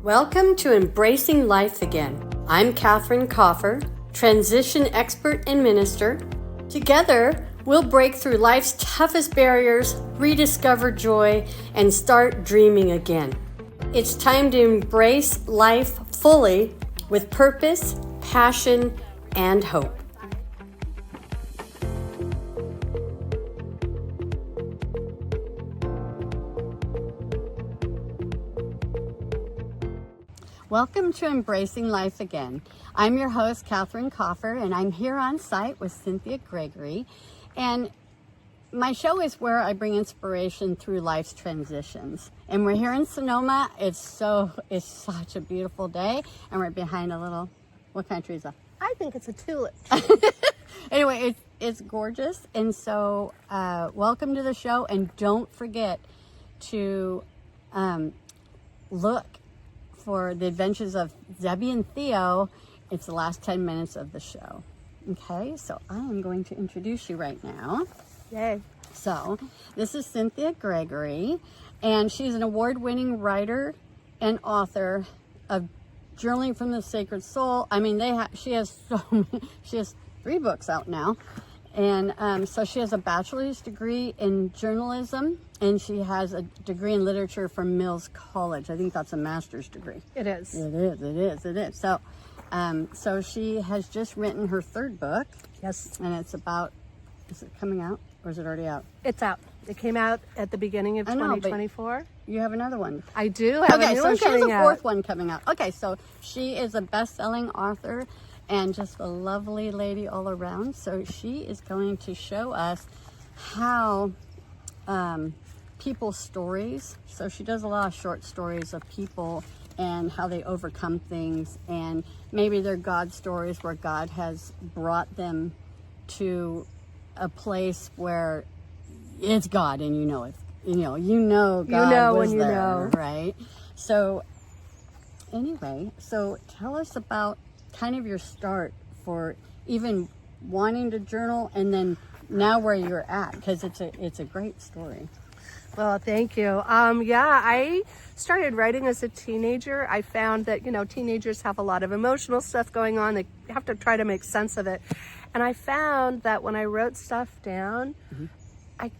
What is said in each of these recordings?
Welcome to Embracing Life Again. I'm Catherine Coffer, transition expert and minister. Together, we'll break through life's toughest barriers, rediscover joy, and start dreaming again. It's time to embrace life fully with purpose, passion, and hope. Welcome to Embracing Life Again. I'm your host, Catherine Coffer, and I'm here on site with Cynthia Gregory. And my show is where I bring inspiration through life's transitions. And we're here in Sonoma. It's such a beautiful day. And we're behind a little, what kind of tree is that? I think it's a tulip. Anyway, it's gorgeous. And so welcome to the show. And don't forget to look for the adventures of Debbie and Theo. It's the last 10 minutes of the show. Okay, so I am going to introduce you right now. Yay. So this is Cynthia Gregory, and she's an award-winning writer and author of Journaling from the Sacred Soul. I mean, she has 3 books out now. And so she has a bachelor's degree in journalism, and she has a degree in literature from Mills College. I think that's a master's degree. It is. It is. So she has just written her 3rd book. Yes. And it's about, is it coming out or is it already out? It's out. It came out at the beginning of 2024. You have another one. I do have a new one coming out. Okay, so she has a 4th one coming out. Okay, so she is a best-selling author and just a lovely lady all around. So she is going to show us how people's stories, so she does a lot of short stories of people and how they overcome things, and maybe they're God stories where God has brought them to a place where it's God and you know it. You know God was when there, you know. Right? So anyway, so tell us about kind of your start for even wanting to journal, and then now where you're at, because it's a great story. Well, thank you. I started writing as a teenager. I found that, teenagers have a lot of emotional stuff going on. They have to try to make sense of it. And I found that when I wrote stuff down, I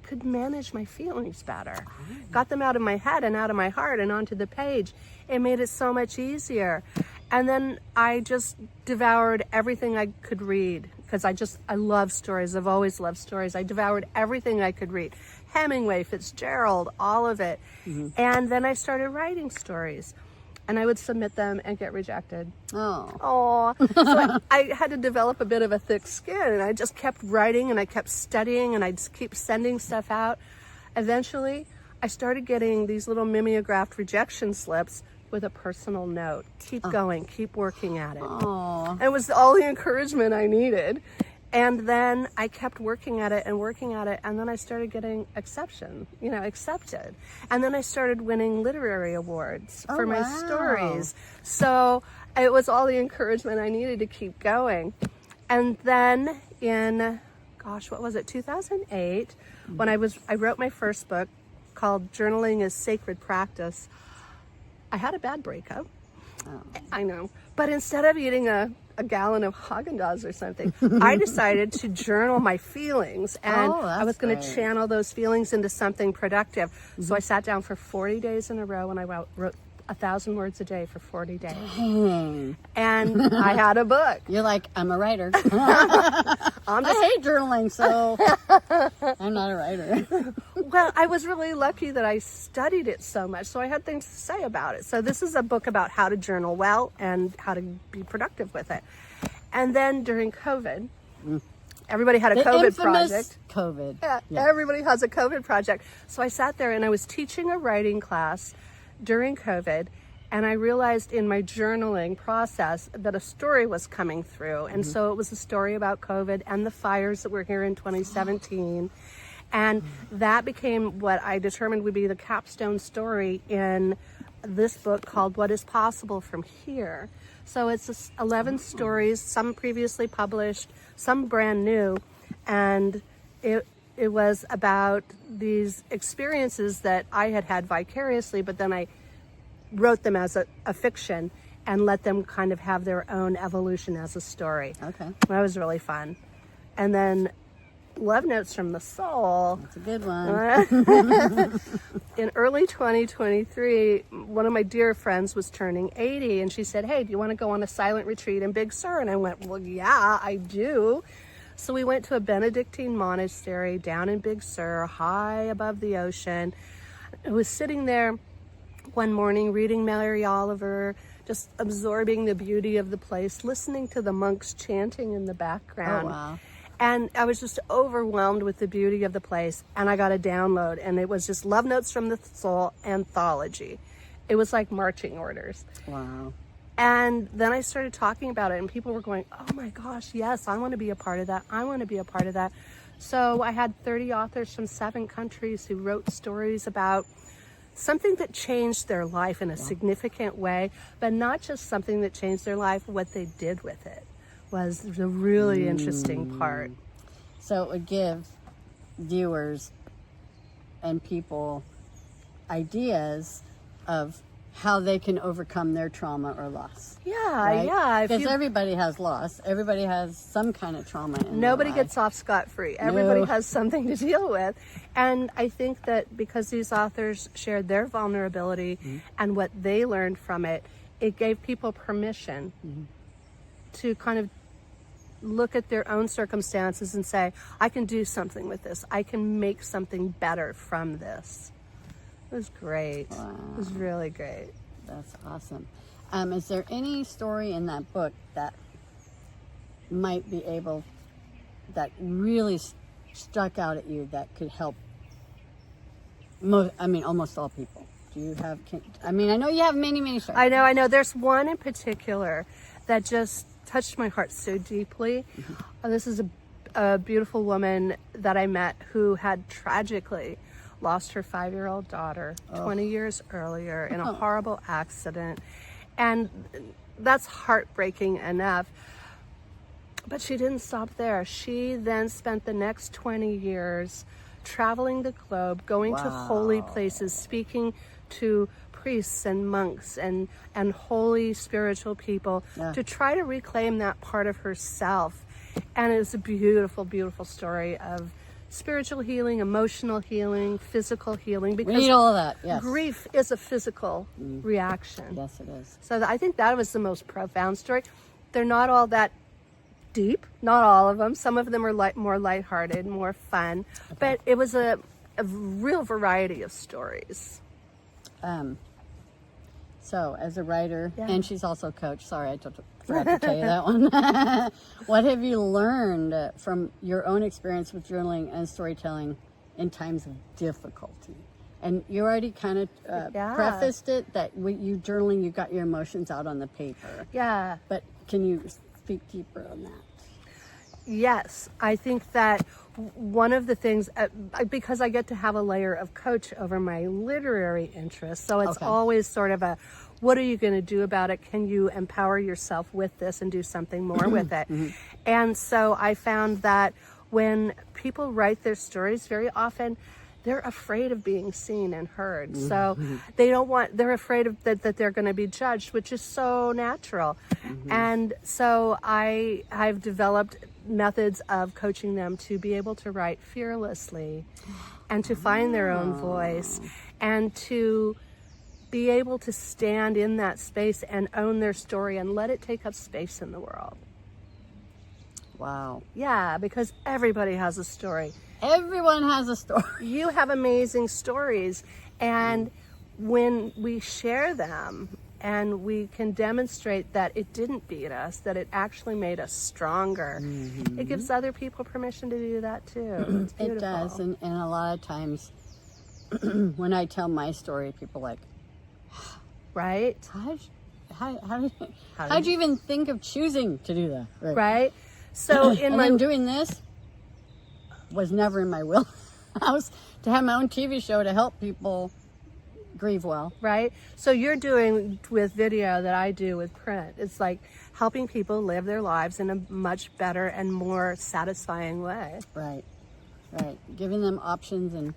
could manage my feelings better. Got them out of my head and out of my heart and onto the page. It made it so much easier. And then I just devoured everything I could read, because I love stories. I've always loved stories. I devoured everything I could read. Hemingway, Fitzgerald, all of it. And then I started writing stories, and I would submit them and get rejected. So I had to develop a bit of a thick skin, and I just kept writing, and I kept studying, and I'd keep sending stuff out. Eventually, I started getting these little mimeographed rejection slips with a personal note. Keep going, keep working at it. And it was all the encouragement I needed. And then I kept working at it, and then I started getting accepted. And then I started winning literary awards for my stories. So it was all the encouragement I needed to keep going. And then in, 2008, when I wrote my first book called Journaling is Sacred Practice, I had a bad breakup. I know. But instead of eating a gallon of Haagen-Dazs or something, I decided to journal my feelings, and I was going to channel those feelings into something productive. So I sat down for 40 days in a row, and I wrote 1,000 words a day for 40 days. Dang. And I had a book. You're like, I'm a writer. I hate journaling, so I'm not a writer. Well, I was really lucky that I studied it so much, so I had things to say about it. So this is a book about how to journal well and how to be productive with it. And then during COVID, everybody had a COVID project. COVID. Yeah, everybody has a COVID project. So I sat there and I was teaching a writing class during COVID, and I realized in my journaling process that a story was coming through. And so it was a story about COVID and the fires that were here in 2017. And that became what I determined would be the capstone story in this book called What is Possible from Here. So it's 11 stories, some previously published, some brand new. And it was about these experiences that I had vicariously, but then I wrote them as a fiction and let them kind of have their own evolution as a story. Okay. That was really fun. And then Love Notes from the Soul. That's a good one. In early 2023, one of my dear friends was turning 80, and she said, hey, do you want to go on a silent retreat in Big Sur? And I went, well, yeah, I do. So we went to a Benedictine monastery down in Big Sur, high above the ocean. I was sitting there one morning reading Mary Oliver, just absorbing the beauty of the place, listening to the monks chanting in the background. Oh, wow. And I was just overwhelmed with the beauty of the place. And I got a download, and it was just Love Notes from the Soul anthology. It was like marching orders. Wow. And then I started talking about it, and people were going, oh my gosh, yes, I want to be a part of that. I want to be a part of that. So I had 30 authors from 7 countries who wrote stories about something that changed their life in a significant way, but not just something that changed their life, what they did with it was the really interesting part. So it would give viewers and people ideas of how they can overcome their trauma or loss. Yeah, right? yeah. Because everybody has loss. Everybody has some kind of trauma in Nobody their life. gets off scot-free. Everybody No. has something to deal with. And I think that because these authors shared their vulnerability and what they learned from it, it gave people permission to kind of look at their own circumstances and say, I can do something with this. I can make something better from this. It was great. Wow. It was really great. That's awesome. Is there any story in that book that might be able, that really struck out at you that could help, almost all people? Do you have, I know you have many stories. I know. There's one in particular that just touched my heart so deeply. This is a beautiful woman that I met who had tragically lost her 5-year-old daughter 20 years earlier in a horrible accident. And that's heartbreaking enough. But she didn't stop there. She then spent the next 20 years traveling the globe, going to holy places, speaking to priests and monks and holy spiritual people to try to reclaim that part of herself. And it was a beautiful, beautiful story of spiritual healing, emotional healing, physical healing. Because we need all of that, yes. Grief is a physical reaction. Yes, it is. So I think that was the most profound story. They're not all that deep, not all of them. Some of them are more lighthearted, more fun. Okay. But it was a real variety of stories. So as a writer, and she's also a coach, sorry, I forgot to tell you that one. What have you learned from your own experience with journaling and storytelling in times of difficulty? And you already kind of prefaced it, that when you journaling, you got your emotions out on the paper. Yeah. But can you speak deeper on that? Yes, I think that one of the things, because I get to have a layer of coach over my literary interests, so it's always sort of a, what are you going to do about it? Can you empower yourself with this and do something more with it? And so I found that when people write their stories, very often they're afraid of being seen and heard. So they're afraid of that they're going to be judged, which is so natural. And so I've developed methods of coaching them to be able to write fearlessly and to find their own voice and to be able to stand in that space and own their story and let it take up space in the world. Wow. Yeah, because everybody has a story. Everyone has a story. You have amazing stories, and when we share them and we can demonstrate that it didn't beat us, that it actually made us stronger, it gives other people permission to do that too. It's beautiful. It does, and a lot of times when I tell my story, people are like, right? How'd you even think of choosing to do that? Right? So in then doing this was never in my wheelhouse, to have my own TV show to help people grieve well. Right? So you're doing with video that I do with print. It's like helping people live their lives in a much better and more satisfying way. Right. Giving them options and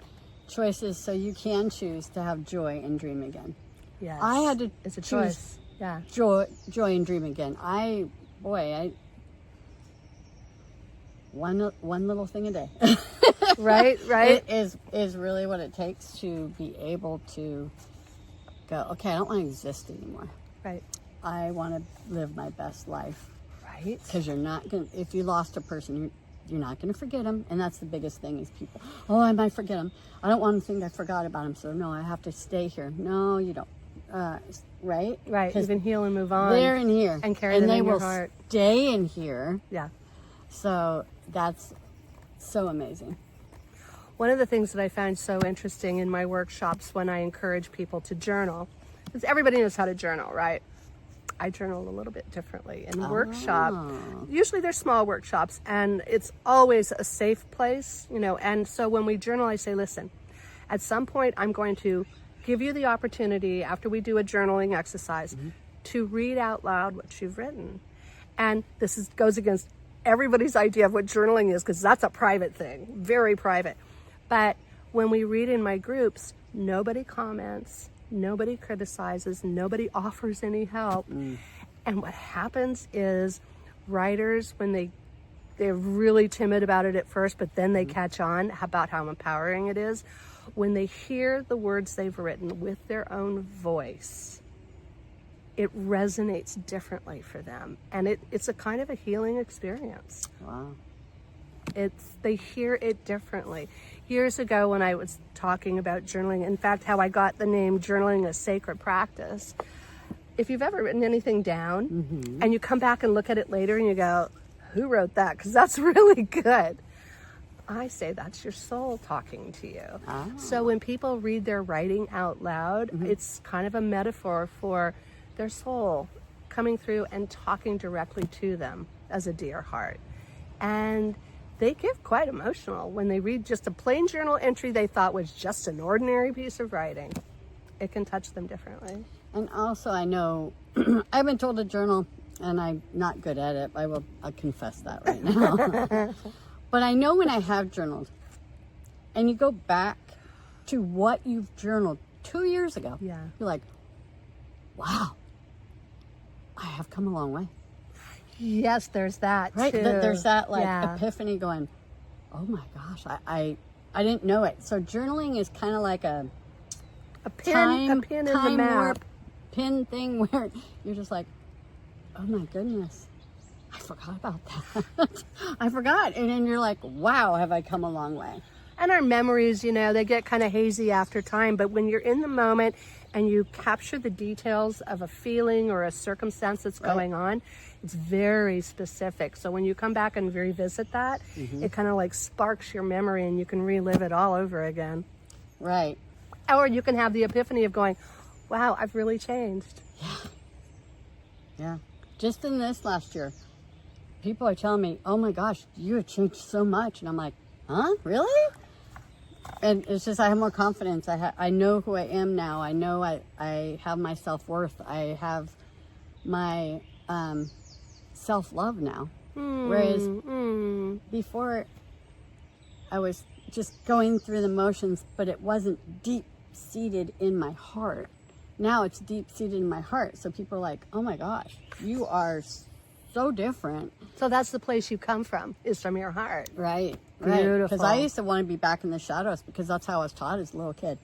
choices so you can choose to have joy and dream again. Yes. I had to It's a choose choice. Yeah. joy and dream again. One little thing a day. Right. It is really what it takes to be able to go, okay, I don't want to exist anymore. Right. I want to live my best life. Right. Because you're not going to, if you lost a person, you're not going to forget them. And that's the biggest thing is people, oh, I might forget them. I don't want to think I forgot about them. So no, I have to stay here. No, you don't. Right? Right. You can heal and move on. They're in here. And carry them in your heart. And they will stay in here. Yeah. So that's so amazing. One of the things that I found so interesting in my workshops when I encourage people to journal, because everybody knows how to journal, right? I journal a little bit differently. In workshop, usually they're small workshops, and it's always a safe place, you know. And so when we journal, I say, listen, at some point I'm going to give you the opportunity after we do a journaling exercise to read out loud what you've written. And this goes against everybody's idea of what journaling is, because that's a private thing, very private. But when we read in my groups, nobody comments, nobody criticizes, nobody offers any help. And what happens is writers, when they're really timid about it at first, but then they catch on about how empowering it is. When they hear the words they've written with their own voice, it resonates differently for them. And it's a kind of a healing experience. Wow. They hear it differently. Years ago when I was talking about journaling, in fact, how I got the name Journaling a Sacred Practice, if you've ever written anything down and you come back and look at it later and you go, who wrote that? Because that's really good. I say that's your soul talking to you. Oh. So when people read their writing out loud, it's kind of a metaphor for their soul coming through and talking directly to them as a dear heart. And they get quite emotional when they read just a plain journal entry they thought was just an ordinary piece of writing. It can touch them differently. And also I know, I've been told to journal, and I'm not good at it. I'll confess that right now. But I know when I have journaled, and you go back to what you've journaled 2 years ago, you're like, wow, I have come a long way. Yes, there's that right? too. There's that epiphany going, oh my gosh, I didn't know it. So journaling is kind of like a pin in the map. Warp pin thing where you're just like, oh my goodness, I forgot about that. I forgot. And then you're like, wow, have I come a long way. And our memories, you know, they get kind of hazy after time. But when you're in the moment and you capture the details of a feeling or a circumstance that's going on, it's very specific. So when you come back and revisit that, it kind of like sparks your memory and you can relive it all over again. Right. Or you can have the epiphany of going, wow, I've really changed. Yeah. Just in this last year, people are telling me, oh my gosh, you have changed so much. And I'm like, huh? Really? And it's just, I have more confidence. I know who I am now. I know I have my self-worth. I have my self-love now. Whereas before, I was just going through the motions, but it wasn't deep-seated in my heart. Now it's deep-seated in my heart. So people are like, oh my gosh, you are so different. So that's the place you come from, is from your heart. Right. Beautiful. Because I used to want to be back in the shadows because that's how I was taught as a little kid.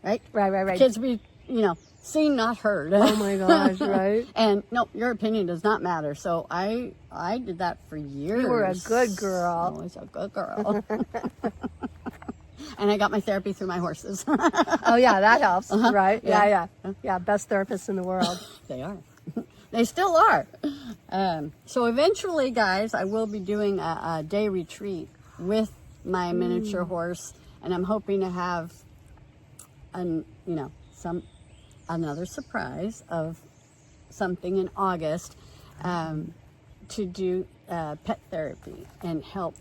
Right? Right. Kids be, seen, not heard. Oh my gosh, right? And no, your opinion does not matter. So I did that for years. You were a good girl. Always a good girl. And I got my therapy through my horses. Oh yeah, that helps, right? Yeah. Best therapists in the world. They are. They still are. So eventually, guys, I will be doing a day retreat with my miniature horse, and I'm hoping to have another surprise of something in August to do pet therapy and help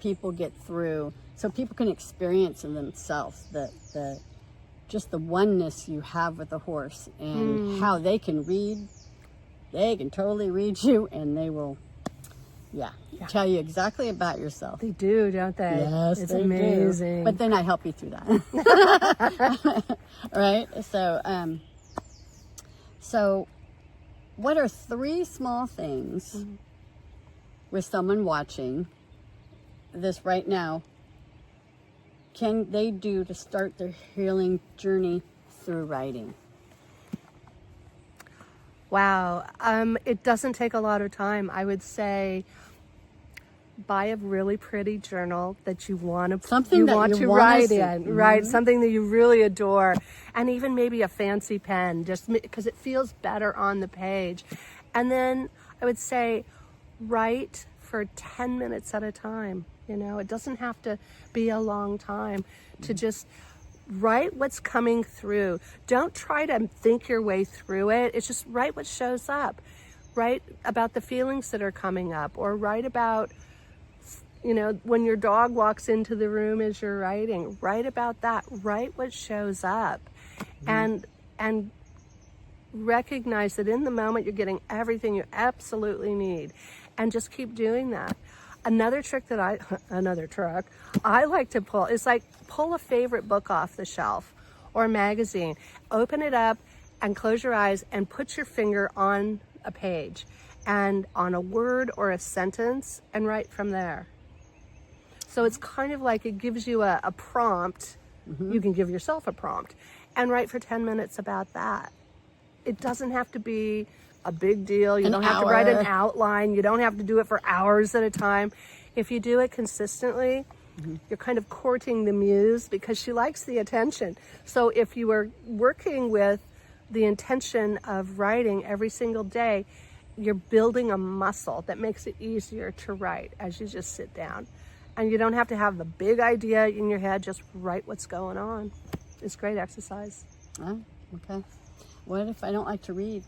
people get through, so people can experience in themselves just the oneness you have with the horse, and how they can totally read you, and they will Yeah. Tell you exactly about yourself. They do, don't they? Yes, it's they amazing. do. But then I help you through that. Right? So what are 3 small things with someone watching this right now can they do to start their healing journey through writing? Wow. It doesn't take a lot of time. I would say buy a really pretty journal that you want to write in, right? Something that you really adore, and even maybe a fancy pen, just because it feels better on the page. And then I would say write for 10 minutes at a time. You know, it doesn't have to be a long time to just write what's coming through. Don't try to think your way through it. It's just write what shows up. Write about the feelings that are coming up, or write about, you know, when your dog walks into the room as you're writing. Write about that. Write what shows up. And recognize that in the moment you're getting everything you absolutely need, and just keep doing that. Another trick I like to pull is like pull a favorite book off the shelf or a magazine, open it up and close your eyes and put your finger on a page and on a word or a sentence and write from there. So it's kind of like it gives you a prompt. You can give yourself a prompt and write for 10 minutes about that. It doesn't have to be a big deal. You don't have to write an outline. You don't have to do it for hours at a time. If you do it consistently, you're kind of courting the muse because she likes the attention. So if you are working with the intention of writing every single day, you're building a muscle that makes it easier to write as you just sit down. And you don't have to have the big idea in your head. Just write what's going on. It's great exercise. Oh, okay. What if I don't like to read?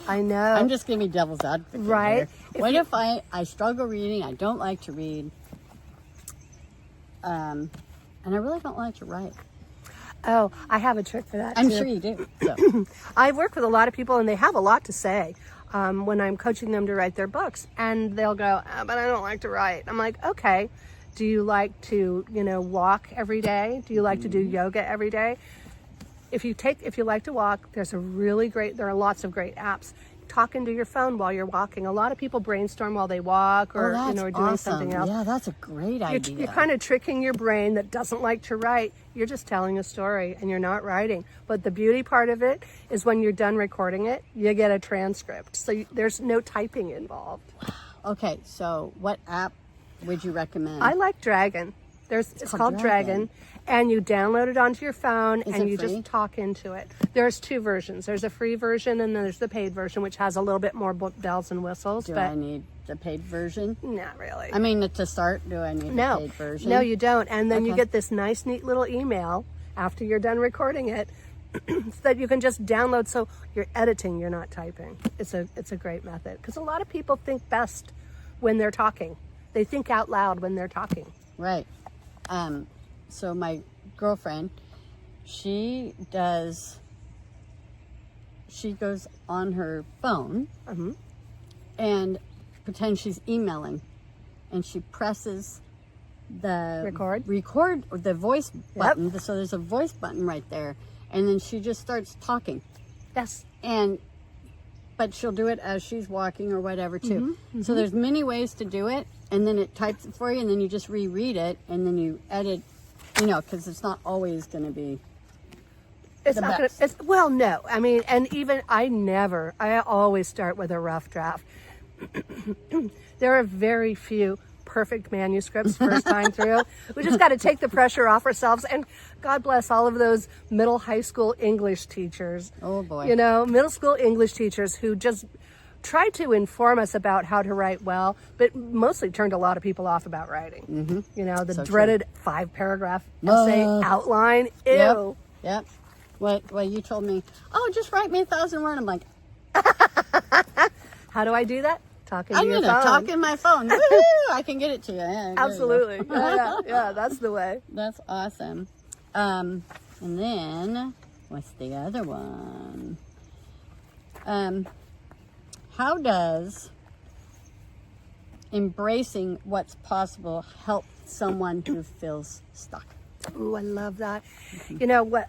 I know. I'm just going to be devil's advocate. Right. Here. What if I struggle reading, I don't like to read, and I really don't like to write? Oh, I have a trick for that, I'm too. sure you do. So. I work with a lot of people, and they have a lot to say when I'm coaching them to write their books. And they'll go, but I don't like to write. I'm like, okay, do you like to, walk every day? Do you like to do yoga every day? If you like to walk, there are lots of great apps. Talk into your phone while you're walking. A lot of people brainstorm while they walk or, or doing something else. Yeah, that's a great idea. You're kind of tricking your brain that doesn't like to write. You're just telling a story and you're not writing. But the beauty part of it is when you're done recording it, you get a transcript. So there's no typing involved. Wow. Okay, so what app would you recommend? I like Dragon. It's called Dragon. And you download it onto your phone and you just talk into it. There's 2 versions. There's a free version and then there's the paid version, which has a little bit more bells and whistles. Do I need the paid version? Not really. I mean, to start, do I need the paid version? No, you don't. And then you get this nice, neat little email after you're done recording it so that you can just download. So you're editing, you're not typing. It's a great method because a lot of people think best when they're talking. They think out loud when they're talking. Right. So my girlfriend, she goes on her phone and pretends she's emailing, and she presses the record the voice button. So there's a voice button right there, and then she just starts talking. Yes. But she'll do it as she's walking or whatever too. So there's many ways to do it, and then it types it for you, and then you just reread it, and then you edit, because it's not always going to be It's not going to, well, no. I mean, and even I always start with a rough draft. There are very few perfect manuscripts first time through. We just got to take the pressure off ourselves. And God bless all of those middle high school English teachers. Oh boy. Middle school English teachers who just tried to inform us about how to write well, but mostly turned a lot of people off about writing. The dreaded 5-paragraph essay outline. Ew. Yep. Well, you told me, just write me 1,000 words. I'm like, how do I do that? Talking to your phone. Talk in my phone. Woo-hoo! I can get it to you. Yeah, absolutely. Yeah, that's the way. That's awesome. And then, what's the other one? how does embracing what's possible help someone who feels stuck? Ooh, I love that. You know what?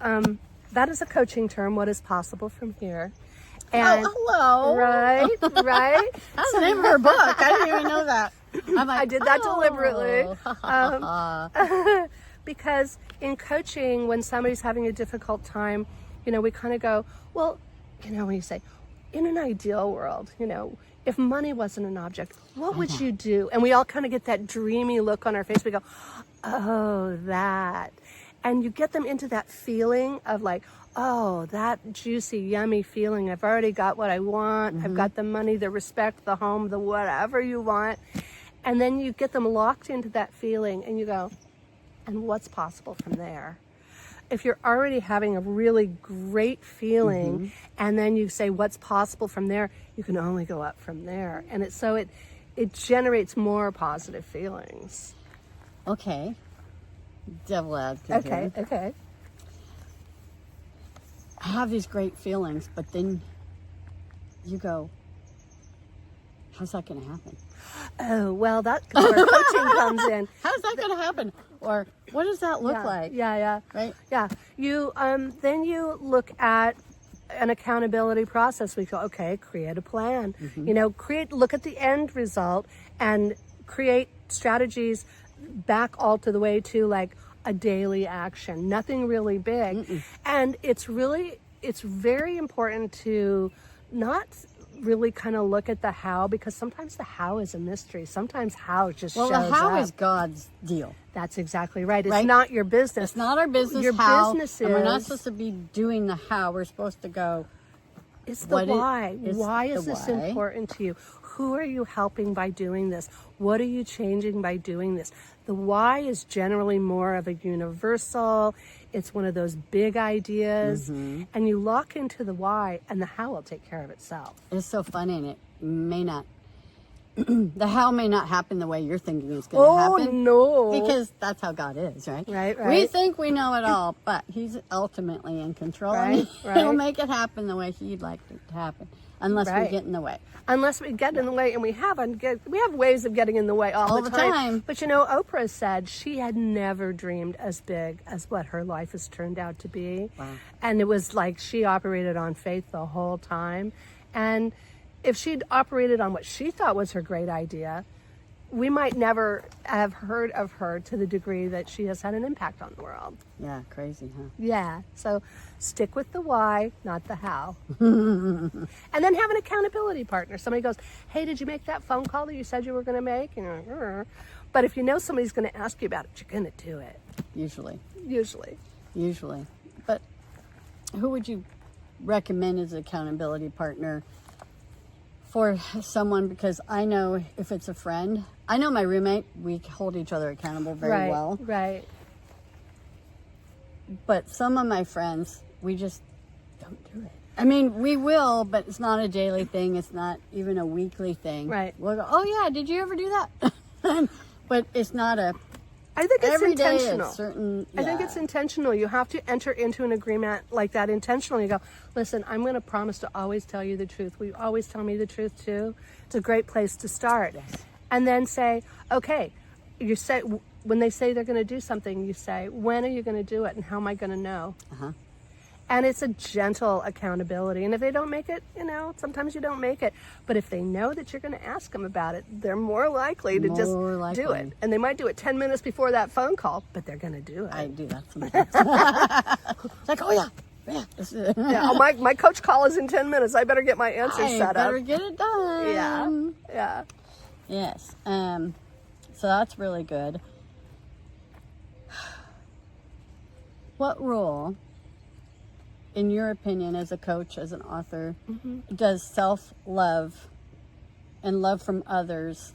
That is a coaching term. What is possible from here? And, hello. Right, right. That's the name of her book. I didn't even know that. I'm like, I did that deliberately. Because in coaching, when somebody's having a difficult time, you know, we kind of go, well, you know, when you say, in an ideal world, you know, if money wasn't an object, what would you do? And we all kind of get that dreamy look on our face. We go, oh, that. And you get them into that feeling of like, oh, that juicy, yummy feeling. I've already got what I want. I've got the money, the respect, the home, the whatever you want. And then you get them locked into that feeling and you go, and what's possible from there? If you're already having a really great feeling and then you say what's possible from there, you can only go up from there. And it generates more positive feelings. Okay. Devil advocate. Okay. I have these great feelings, but then you go, how's that going to happen? Oh, well, that's where coaching comes in. How's that going to happen? Or what does that look like? Yeah. Right? Yeah. You then you look at an accountability process. We go, okay, create a plan. You know, look at the end result and create strategies back all to the way to like a daily action. Nothing really big. And it's very important to not really kind of look at the how, because sometimes the how is a mystery. Sometimes how just shows up. Well, the how is God's deal. That's exactly right. It's not your business. It's not our business. Your how, business and we're not is- supposed to be doing the how. We're supposed to go. It's the why. Why is the this why. important to you? Who are you helping by doing this? What are you changing by doing this? The why is generally more of a universal. It's one of those big ideas. And you lock into the why, and the how will take care of itself. It's so funny, and it may not. The how may not happen the way you're thinking it's going to happen. Oh, no. Because that's how God is, right? Right. We think we know it all, but He's ultimately in control. Right, And He'll make it happen the way He'd like it to happen, unless we get in the way. Unless we get in the way, and we have ways of getting in the way all the time. But you know, Oprah said she had never dreamed as big as what her life has turned out to be. Wow. And it was like she operated on faith the whole time. And if she'd operated on what she thought was her great idea, we might never have heard of her to the degree that she has had an impact on the world. Yeah, crazy, huh? Yeah, so stick with the why, not the how. And then have an accountability partner. Somebody goes, hey, did you make that phone call that you said you were going to make? And you're like, but if you know somebody's going to ask you about it, you're going to do it. Usually. But who would you recommend as an accountability partner for someone? Because I know if it's a friend, I know my roommate, we hold each other accountable very well. Right. But some of my friends, we just don't do it. I mean, we will, but it's not a daily thing. It's not even a weekly thing. Right. We'll go, oh yeah, did you ever do that? But it's not a I think it's every day intentional. it's certain. I think it's intentional. You have to enter into an agreement like that intentionally. You go, listen, I'm going to promise to always tell you the truth. Will you always tell me the truth too? It's a great place to start. Yes. And then say, okay, you say, when they say they're going to do something, you say, when are you going to do it and how am I going to know? And it's a gentle accountability. And if they don't make it, you know, sometimes you don't make it. But if they know that you're going to ask them about it, they're more likely to just do it. And they might do it 10 minutes before that phone call, but they're going to do it. I do that sometimes. It's like, oh yeah. Yeah, oh, my coach call is in 10 minutes. I better get my answer set up. I better get it done. Yeah. Yes. So that's really good. What role, in your opinion, as a coach, as an author, does self-love and love from others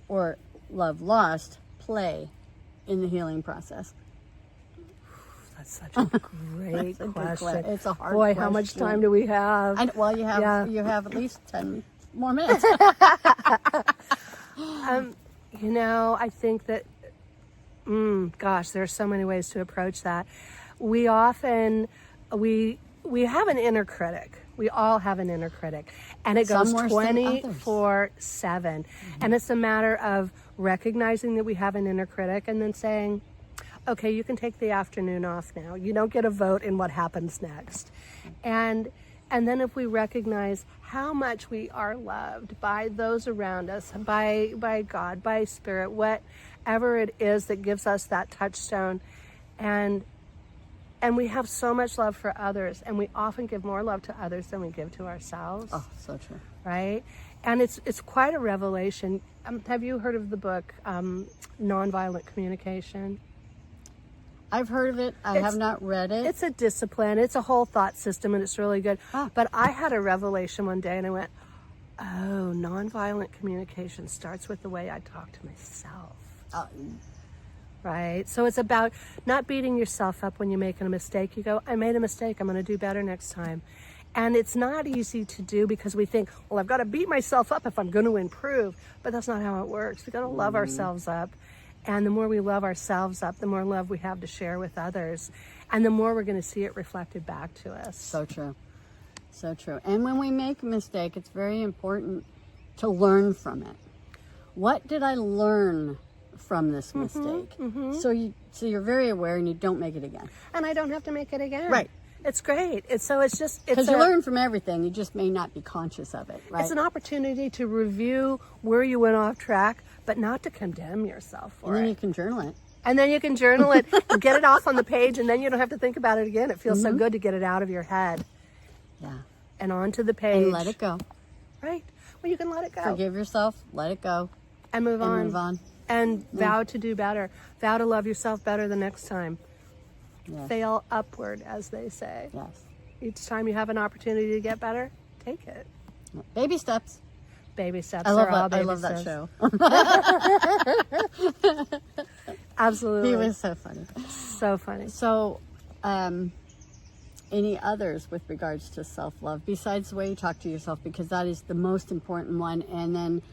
or love lost play in the healing process? That's such a great question. It's a hard Boy, question. how much time do we have? You have at least 10 more minutes. You know, I think that, gosh, there are so many ways to approach that. We often, we have an inner critic. We all have an inner critic, and it Some goes worse than others. 24/7. And it's a matter of recognizing that we have an inner critic and then saying, okay, you can take the afternoon off now. You don't get a vote in what happens next. And then if we recognize how much we are loved by those around us, by God, by Spirit, whatever it is that gives us that touchstone, and we have so much love for others, and we often give more love to others than we give to ourselves. Oh, so true. Right? And it's quite a revelation. Have you heard of the book, Nonviolent Communication? I've heard of it. I have not read it. It's a discipline. It's a whole thought system, and it's really good. But I had a revelation one day, and I went, oh, nonviolent communication starts with the way I talk to myself. Right? So it's about not beating yourself up when you're making a mistake. You go, I made a mistake. I'm going to do better next time. And it's not easy to do because we think, well, I've got to beat myself up if I'm going to improve. But that's not how it works. We've got to love ourselves up. And the more we love ourselves up, the more love we have to share with others. And the more we're going to see it reflected back to us. So true. So true. And when we make a mistake, it's very important to learn from it. What did I learn from this mistake? So you're very aware and you don't make it again. And I don't have to make it again. Right. It's great. It's just because you learn from everything. You just may not be conscious of it. Right. It's an opportunity to review where you went off track, but not to condemn yourself for it. And then you can journal it. And then you can journal it and get it off on the page, and then you don't have to think about it again. It feels so good to get it out of your head. Yeah. And onto the page. And let it go. Right. Well, you can let it go. Forgive yourself. Let it go. And move on. And move on. And vow to do better. Vow to love yourself better the next time. Yes. Fail upward, as they say. Yes. Each time you have an opportunity to get better, take it. Baby steps. Baby steps. I love are all that. I baby love steps. that show. Absolutely. He was so funny. So funny. So, any others with regards to self-love besides the way you talk to yourself, because that is the most important one. And then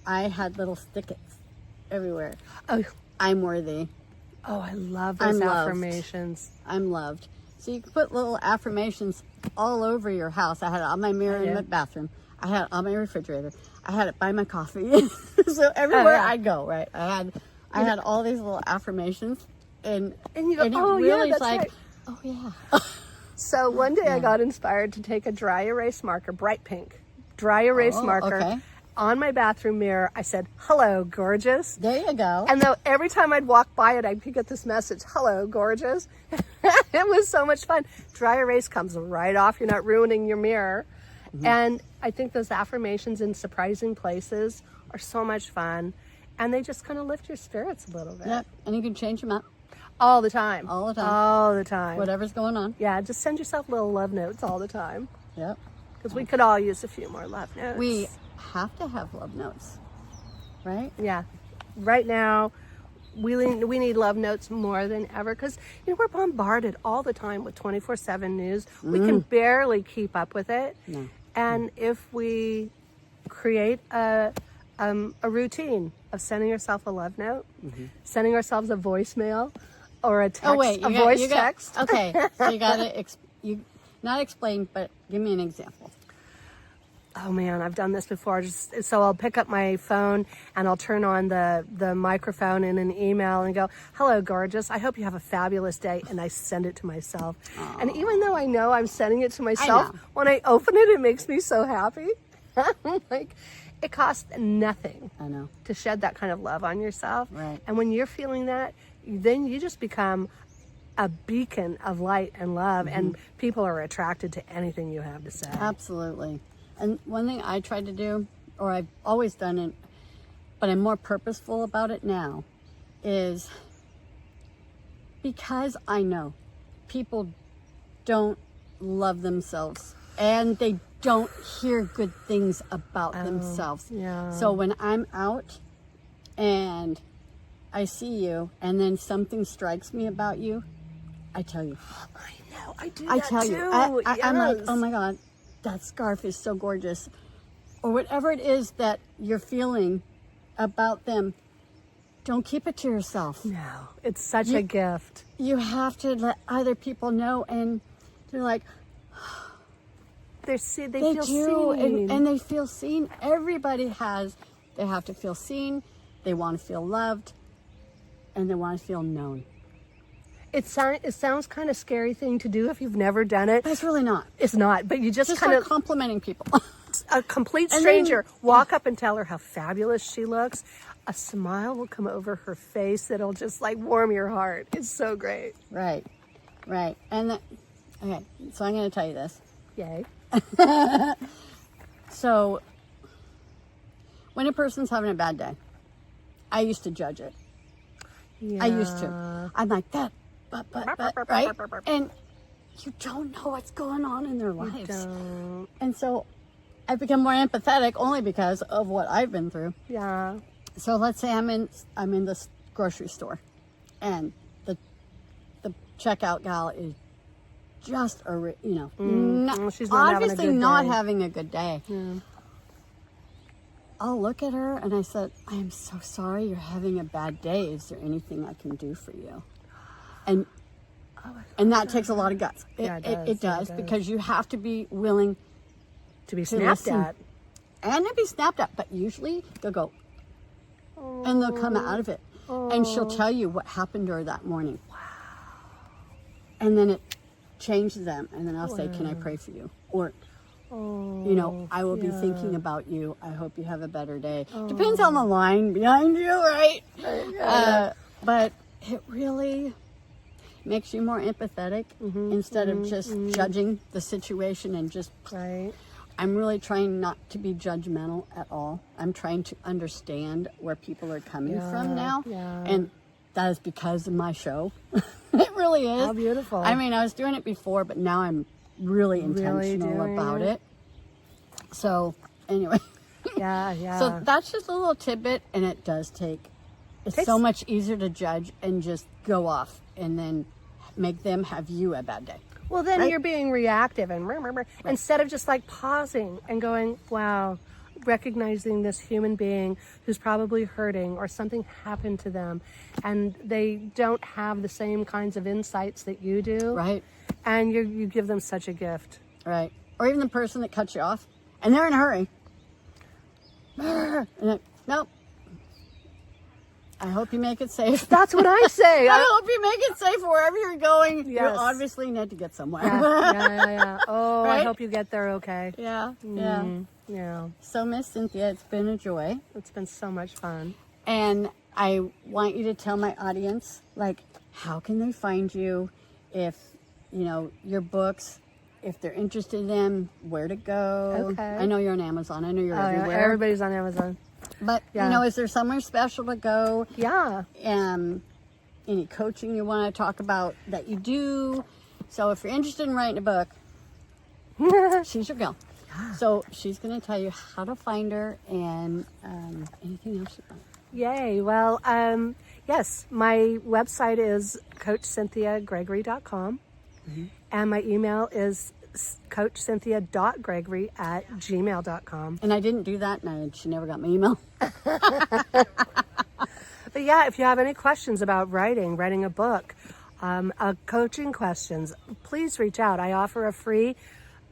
I had little stickets everywhere. Oh, I'm worthy. Oh, I love those I'm loved. affirmations. I'm loved. So you can put little affirmations all over your house. I had it on my mirror in my bathroom. I had it on my refrigerator. I had it by my coffee. So everywhere I go, right? I had all these little affirmations, and you go, it oh really yeah, is that's like, right. oh yeah. So one day I got inspired to take a dry erase marker, bright pink, dry erase marker. Okay. On my bathroom mirror, I said, hello, gorgeous. There you go. And though every time I'd walk by it, I'd get this message, hello, gorgeous. It was so much fun. Dry erase comes right off. You're not ruining your mirror. And I think those affirmations in surprising places are so much fun. And they just kind of lift your spirits a little bit. Yep. And you can change them up All the time. all the time. All the time. Whatever's going on. Yeah, just send yourself little love notes all the time. Yep. Because we could all use a few more love notes. We have to have love notes, right? Yeah. Right now, we need love notes more than ever because we're bombarded all the time with 24/7 news. We can barely keep up with it. No. And if we create a routine of sending yourself a love note, sending ourselves a voicemail or a text, a voice text. Okay, so you got to not explain, but give me an example. Oh man, I've done this before. So I'll pick up my phone and I'll turn on the microphone in an email and go, hello, gorgeous. I hope you have a fabulous day. And I send it to myself. Aww. And even though I know I'm sending it to myself, when I open it, it makes me so happy. Like, it costs nothing to shed that kind of love on yourself. Right. And when you're feeling that, then you just become a beacon of light and love. And people are attracted to anything you have to say. Absolutely. And one thing I tried to do, or I've always done it, but I'm more purposeful about it now, is because I know people don't love themselves and they don't hear good things about themselves. Yeah. So when I'm out and I see you and then something strikes me about you, I tell you. I know, I do I that tell too. you. I'm like, Yes. oh my God, that scarf is so gorgeous. Or whatever it is that you're feeling about them, don't keep it to yourself. No, it's such a gift. You have to let other people know, and they're like, they They feel do, seen. and they feel seen. Everybody they have to feel seen. They want to feel loved, and they want to feel known. It sounds kind of scary thing to do if you've never done it. But it's really not. It's not, but you just kind start of complimenting people. a complete And stranger then- walk up and tell her how fabulous she looks. A smile will come over her face that'll just like warm your heart. It's so great. Right. And okay, so I'm going to tell you this. Yay. So, when a person's having a bad day, I used to judge it. Yeah. I used to. I'm like that, but, right? And you don't know what's going on in their lives. Don't. And so, I've become more empathetic only because of what I've been through. Yeah. So let's say I'm in this grocery store, and the checkout gal is just she's not having a obviously good not day. having a good day. Yeah. I'll look at her and I said, I am so sorry you're having a bad day. Is there anything I can do for you? And that takes a lot of guts. It does because you have to be willing To be to snapped listen. at. And to be snapped at. But usually they'll go, and they'll come out of it. And she'll tell you what happened to her that morning. Wow. And then it changes them. And then I'll say, can I pray for you? Or, I will be thinking about you. I hope you have a better day. Depends on the line behind you, right? But it really makes you more empathetic instead of just judging the situation and just... Right. I'm really trying not to be judgmental at all. I'm trying to understand where people are coming from now. Yeah. And that is because of my show. It really is. How beautiful. I mean, I was doing it before, but now I'm really intentional doing about it. it. So, anyway. Yeah. So that's just a little tidbit, and it does it's so much easier to judge and just go off and then make them have you a bad day. Well, then Right? you're being reactive and instead of just like pausing and going, wow, recognizing this human being who's probably hurting or something happened to them and they don't have the same kinds of insights that you do. Right. And you give them such a gift. Right. Or even the person that cuts you off and they're in a hurry. And then, nope. I hope you make it safe. That's what I say. I hope you make it safe wherever you're going. You Yes. obviously need to get somewhere. Yeah. Oh, I Right? hope you get there okay. Yeah. Yeah. So, Miss Cynthia, it's been a joy. It's been so much fun. And I want you to tell my audience, like, how can they find you if, your books, if they're interested in them, where to go. Okay. I know you're on Amazon. I know you're Oh, yeah, everywhere. everybody's on Amazon. But, Yeah. is there somewhere special to go? Yeah. Any coaching you want to talk about that you do? So if you're interested in writing a book, she's your girl. So she's going to tell you how to find her and anything else you want. Yay. Well, yes, my website is coachcynthiagregory.com and my email is coachcynthia.gregory@gmail.com. And I didn't do that, and she never got my email. But yeah, if you have any questions about writing a book, coaching questions, please reach out. I offer a free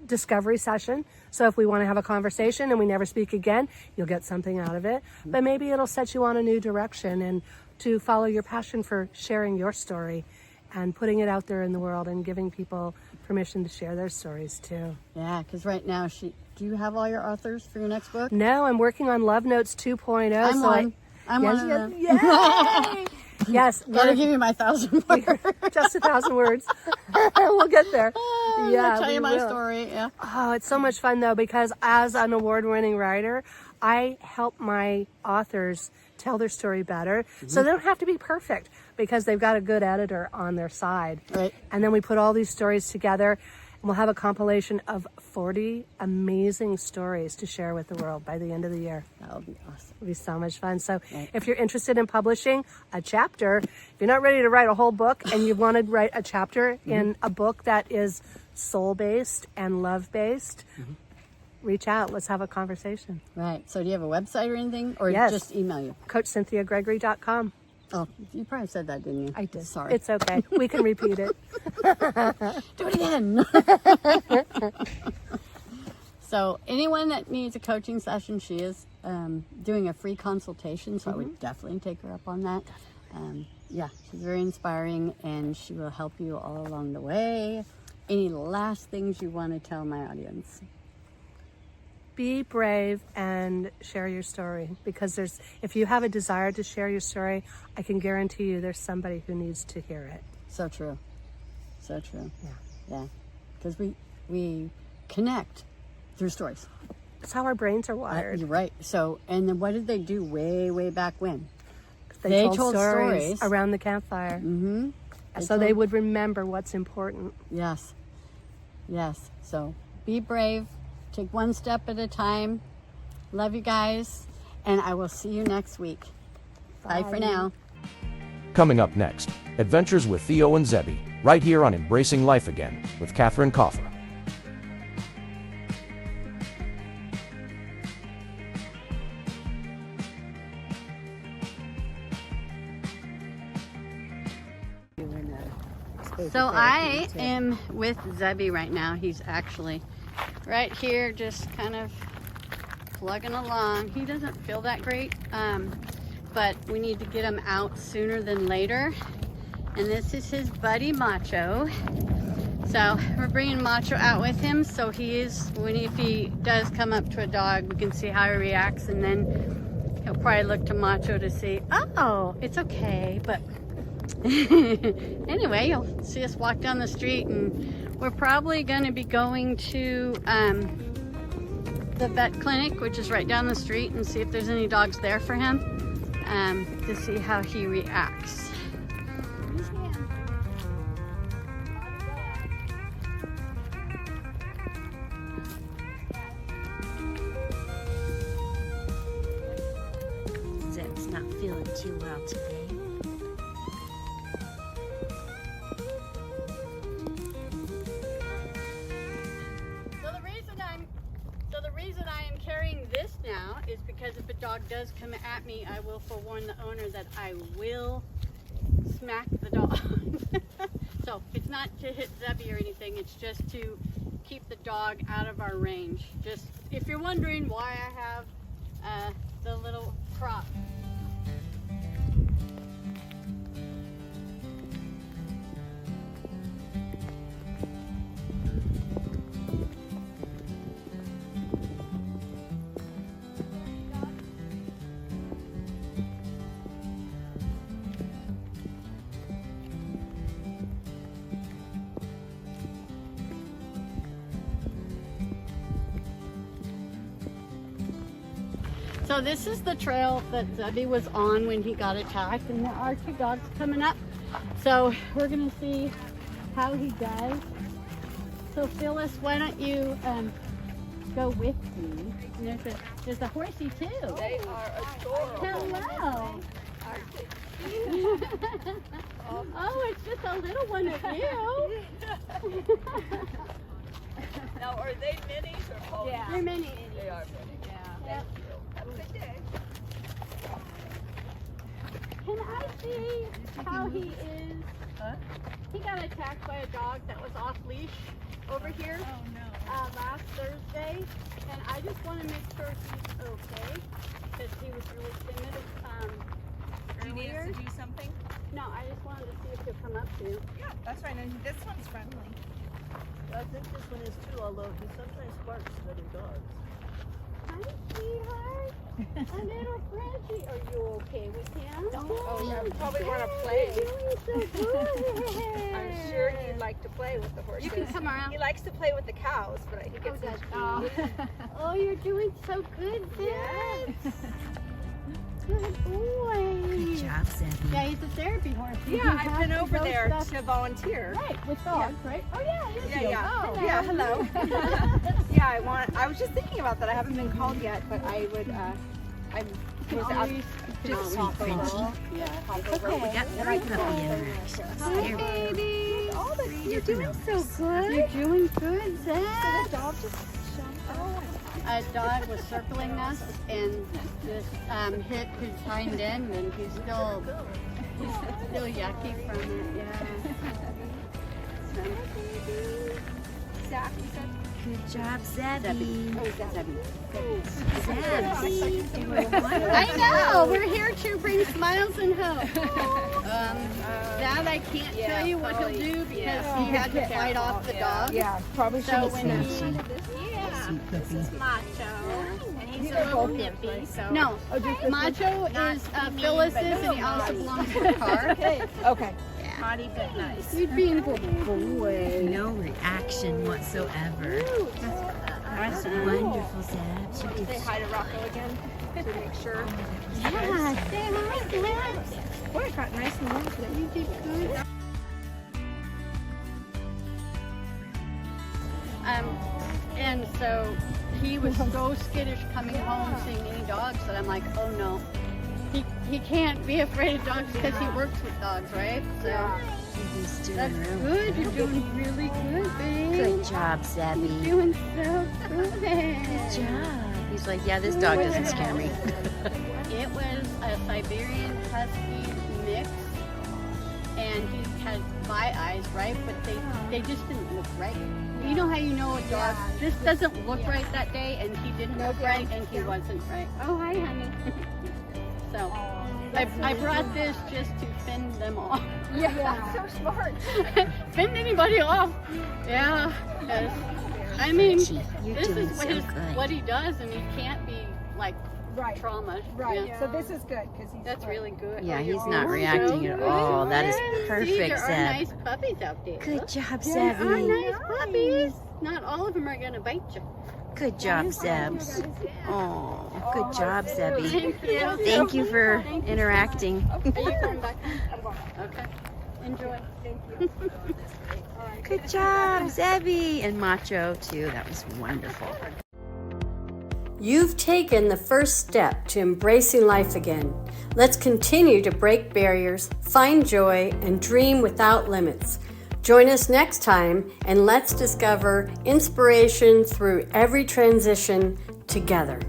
discovery session. So if we want to have a conversation and we never speak again, you'll get something out of it. But maybe it'll set you on a new direction and to follow your passion for sharing your story and putting it out there in the world and giving people permission to share their stories too. Yeah, because right now, do you have all your authors for your next book? No, I'm working on Love Notes 2.0. I'm so one. I'm one of them. Yay! Yes. Gotta give you my 1,000 words. Just 1,000 words. We'll get there. I'm gonna tell you my will. story. Yeah. Oh, it's so much fun though, because as an award-winning writer, I help my authors tell their story better. So they don't have to be perfect because they've got a good editor on their side. Right. And then we put all these stories together and we'll have a compilation of 40 amazing stories to share with the world by the end of the year. That would be awesome. It'll be so much fun. So if you're interested in publishing a chapter, if you're not ready to write a whole book and you want to write a chapter in a book that is soul-based and love-based, reach out. Let's have a conversation. Right. So do you have a website or anything? Or Yes. just email you? CoachCynthiaGregory.com. Oh, you probably said that, didn't you? I did. Sorry. It's okay. We can repeat it. Do it again. So anyone that needs a coaching session, she is doing a free consultation, so I would definitely take her up on that. Yeah, she's very inspiring, and she will help you all along the way. Any last things you want to tell my audience? Be brave and share your story, because if you have a desire to share your story, I can guarantee you there's somebody who needs to hear it. So true. So true. Yeah. Because we connect through stories. That's how our brains are wired. You're right. So, and then what did they do way back when? They told stories around the campfire. Mm-hmm. So they would remember what's important. Yes. So be brave. Take one step at a time. Love you guys. And I will see you next week. Bye for now. Coming up next, Adventures with Theo and Zebby, right here on Embracing Life Again with Catherine Koffer. So I am with Zebby right now. He's actually right here just kind of plugging along. He doesn't feel that great, but we need to get him out sooner than later. And this is his buddy Macho. So we're bringing Macho out with him, so if he does come up to a dog, we can see how he reacts, and then he'll probably look to Macho to see, oh, it's okay. But anyway, you'll see us walk down the street, and we're probably going to be going to the vet clinic, which is right down the street, and see if there's any dogs there for him, to see how he reacts. Zeb's not feeling too well today. So the reason I am carrying this now is because if a dog does come at me, I will forewarn the owner that I will smack the dog. So it's not to hit Zebby or anything, it's just to keep the dog out of our range. Just if you're wondering why I have the little prop. So this is the trail that Zebby was on when he got attacked, and there are two dogs coming up. So we're gonna see how he does. So Phyllis, why don't you go with me? And there's a horsey too. They are adorable. Hello. Oh, it's just a little one of you. Now, are they minis or ponies? Yeah. They're mini. They are minis. Yeah. Thank you. Have a good day. Can I see how he is? He got attacked by a dog that was off leash over here last Thursday, and I just want to make sure he's okay because he was really timid Do you need us to do something? No, I just wanted to see if he'll come up to you. Yeah, that's right. And this one's friendly. I think this one is too, although he sometimes barks at other dogs. Hi, sweetheart. A little Frenchie. Are you okay with him? Oh, yeah. Probably want to play. You're doing so good. I'm sure he'd like to play with the horses. You can come around. He likes to play with the cows, but he gets Oh, you're doing so good, Sid. Yes. Good boy. Good job, Zebby. Yeah, he's a therapy horse. You Yeah, do I've have been to over go there stuff- to volunteer. Right, with dogs, right? Oh, yeah, it is Yeah, you. yeah. Oh, Yeah, hello. Yeah, I was just thinking about that. I haven't been called yet, but I would, I was out just hop over. Yeah. We got three puppy interactions. Hi, Here we go. baby. Oh, but Three you're doing different so good. You're doing good, So Zed. the dog just jumped. Oh. A dog was circling us and just hit his hind end, and he's still yucky from it. Yeah. So, Zach, you said? Good job, Zebby. Zebby. Zebby, doing wonderful. I know. We're here to bring smiles and hope. That I can't tell you what he'll do because he had to fight off the dog. Yeah, probably So should when have he, Sweet puppy. Macho. And he's a little nippy, so. no, Macho is Phyllis's and he also belongs to the car. Okay. Potty, but nice. You'd be a good boy. No reaction whatsoever. That's wonderful, Zebs. You Say did hi to Rocco again to make sure. Yeah, say hi, Dad. Boy, it got nice and warm today. You did good. And so he was so skittish coming home seeing any dogs that I'm like, oh no. He can't be afraid of dogs because he works with dogs, right? So He's doing that's really good. You're doing really good, babe. good job, You're Zebby. doing so good. Good job. He's like, yeah, this dog doesn't scare me. It was a Siberian Husky mix, and he had bi eyes, right? But they just didn't look right. You know how you know a dog, this doesn't look right that day, and he didn't look right, and he wasn't right. Oh, hi, honey. So, I brought this just to fend them off. Yeah, so smart. Fend anybody off. Yeah, 'cause, I mean, You're this doing is so good. what he does, and he can't be like Right. trauma. Right. Yeah. So this is good because he's. That's really good. Yeah, Oh, he's you're not so reacting at good. all. That is See, perfect, there are Zeb. nice puppies out there. Good job, There are Zebby. nice puppies. Not all of them are gonna bite you. Good job, Zebs. Oh, good job, Zebby. Thank you. Thank you for interacting. Are you going back? Okay. Enjoy. Good job, Zebby. And Macho, too. That was wonderful. You've taken the first step to embracing life again. Let's continue to break barriers, find joy, and dream without limits. Join us next time and let's discover inspiration through every transition together.